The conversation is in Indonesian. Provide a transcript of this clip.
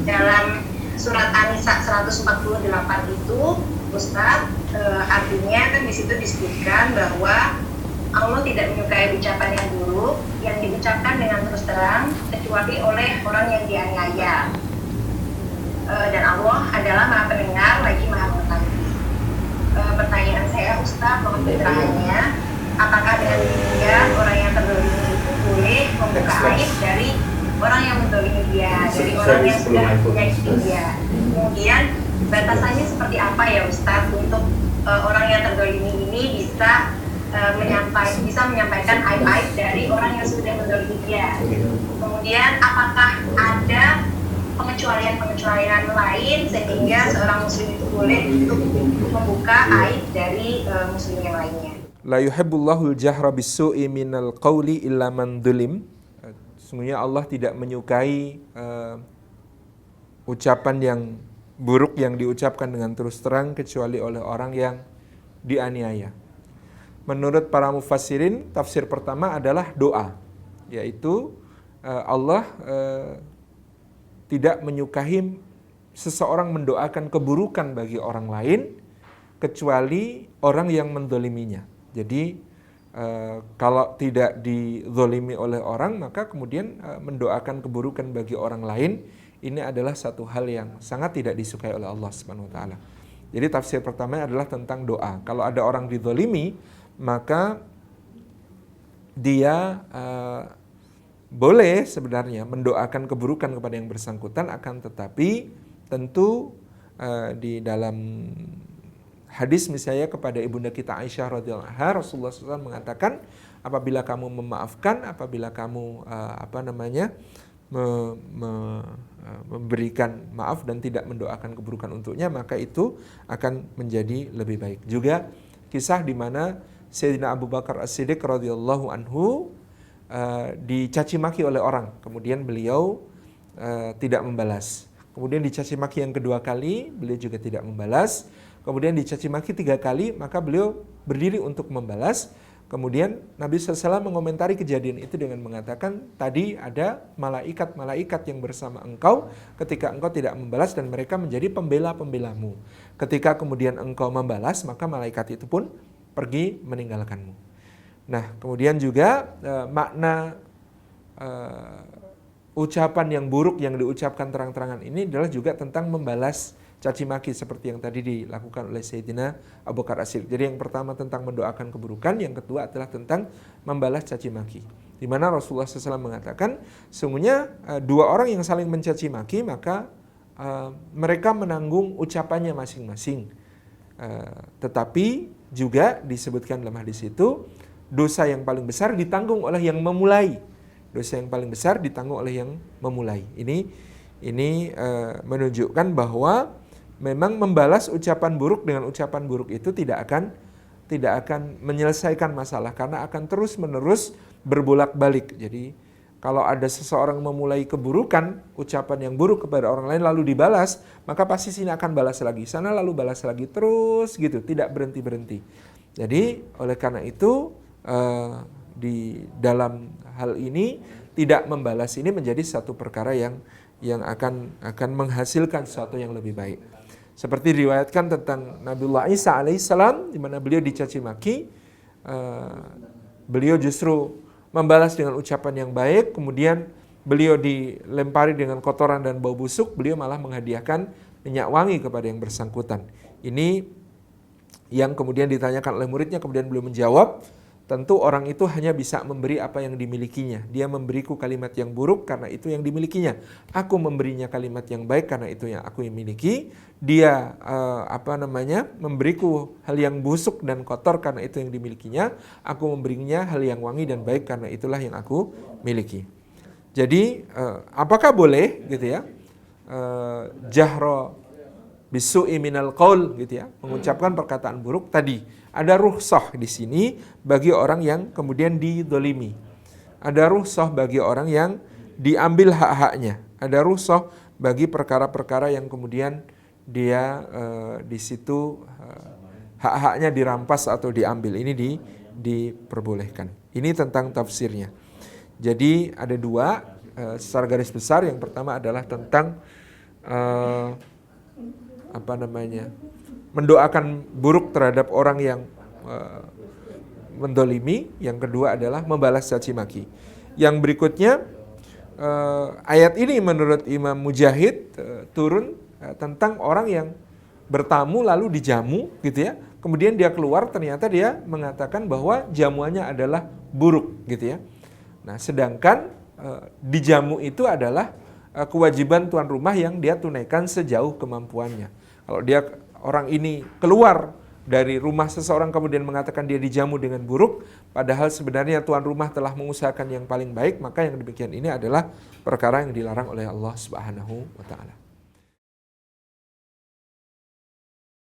dalam surat An-Nisa 148 itu, Ustaz, artinya kan di situ disebutkan bahwa Allah tidak menyukai ucapan yang buruk yang diucapkan dengan terus terang kecuali oleh orang yang dianiaya. Dan Allah adalah Maha Pendengar lagi Maha Mengetahui. Pertanyaan saya, Ustaz, mohon pencerahannya, apakah dengan demikian orang yang terdolimi itu boleh membuka aib dari orang yang mendolimi dia, dari orang yang sudah menyakiti dia? Kemudian batasannya seperti apa ya Ustaz untuk orang yang terdolimi ini bisa menyampaikan aib-aib dari orang yang sudah mendolimi dia? Kemudian apakah ada pengecualian lain sehingga seorang muslim itu boleh untuk membuka aib dari muslim yang lainnya? La yuhibbullahul jahra bis-su'i minal qawli illa man dhulim. Sesungguhnya Allah tidak menyukai ucapan yang buruk yang diucapkan dengan terus terang kecuali oleh orang yang dianiaya. Menurut para mufassirin, tafsir pertama adalah doa, yaitu Allah tidak menyukai seseorang mendoakan keburukan bagi orang lain kecuali orang yang mendoliminya. Jadi kalau tidak dizolimi oleh orang, maka kemudian mendoakan keburukan bagi orang lain, ini adalah satu hal yang sangat tidak disukai oleh Allah Subhanahu wa taala. Jadi tafsir pertama adalah tentang doa. Kalau ada orang dizolimi, maka dia boleh sebenarnya mendoakan keburukan kepada yang bersangkutan, akan tetapi tentu di dalam hadis misalnya kepada ibunda kita Aisyah radhiyallahu anha, Rasulullah SAW mengatakan, apabila kamu memaafkan, apabila kamu memberikan maaf dan tidak mendoakan keburukan untuknya, maka itu akan menjadi lebih baik. Juga kisah di mana Sayyidina Abu Bakar As-Siddiq radhiyallahu anhu dicaci maki oleh orang, kemudian beliau tidak membalas. Kemudian dicaci maki yang kedua kali, beliau juga tidak membalas. Kemudian dicaci maki 3 kali, maka beliau berdiri untuk membalas. Kemudian Nabi SAW mengomentari kejadian itu dengan mengatakan, tadi ada malaikat-malaikat yang bersama engkau ketika engkau tidak membalas dan mereka menjadi pembela-pembelamu. Ketika kemudian engkau membalas, maka malaikat itu pun pergi meninggalkanmu. Nah, kemudian juga makna ucapan yang buruk yang diucapkan terang-terangan ini adalah juga tentang membalas caci maki seperti yang tadi dilakukan oleh Sayyidina Abu Bakar As-Siddiq. Jadi yang pertama tentang mendoakan keburukan, yang kedua adalah tentang membalas caci maki. Di mana Rasulullah SAW mengatakan, sungguhnya 2 orang yang saling mencaci maki, maka mereka menanggung ucapannya masing-masing. Tetapi juga disebutkan dalam hadis itu, dosa yang paling besar ditanggung oleh yang memulai. Dosa yang paling besar ditanggung oleh yang memulai. Ini menunjukkan bahwa memang membalas ucapan buruk dengan ucapan buruk itu tidak akan menyelesaikan masalah, karena akan terus-menerus berbolak-balik. Jadi kalau ada seseorang memulai keburukan, ucapan yang buruk kepada orang lain lalu dibalas, maka pasti sini akan balas lagi, sana lalu balas lagi, terus gitu, tidak berhenti-berhenti. Jadi oleh karena itu di dalam hal ini tidak membalas ini menjadi satu perkara yang akan menghasilkan sesuatu yang lebih baik. Seperti diriwayatkan tentang Nabiullah Isa alaihissalam, di mana beliau dicaci maki, beliau justru membalas dengan ucapan yang baik. Kemudian beliau dilempari dengan kotoran dan bau busuk, beliau malah menghadiahkan minyak wangi kepada yang bersangkutan. Ini yang kemudian ditanyakan oleh muridnya, kemudian beliau menjawab, tentu orang itu hanya bisa memberi apa yang dimilikinya. Dia memberiku kalimat yang buruk karena itu yang dimilikinya. Aku memberinya kalimat yang baik karena itu yang aku miliki. Dia memberiku hal yang busuk dan kotor karena itu yang dimilikinya. Aku memberinya hal yang wangi dan baik karena itulah yang aku miliki. Jadi apakah boleh gitu ya? Jahro bisu'i minal qaul gitu ya, mengucapkan perkataan buruk tadi. Ada rukhsah di sini bagi orang yang kemudian didolimi. Ada rukhsah bagi orang yang diambil hak-haknya. Ada rukhsah bagi perkara-perkara yang kemudian dia di situ hak-haknya dirampas atau diambil. Ini diperbolehkan. Ini tentang tafsirnya. Jadi ada 2 secara garis besar. Yang pertama adalah tentang mendoakan buruk terhadap orang yang mendolimi. Yang kedua adalah membalas caci maki. Yang berikutnya, ayat ini menurut Imam Mujahid turun tentang orang yang bertamu lalu dijamu gitu ya. Kemudian dia keluar, ternyata dia mengatakan bahwa jamuannya adalah buruk gitu ya. Nah, sedangkan dijamu itu adalah kewajiban tuan rumah yang dia tunaikan sejauh kemampuannya. Kalau orang ini keluar dari rumah seseorang kemudian mengatakan dia dijamu dengan buruk, padahal sebenarnya tuan rumah telah mengusahakan yang paling baik, maka yang demikian ini adalah perkara yang dilarang oleh Allah Subhanahu wa taala.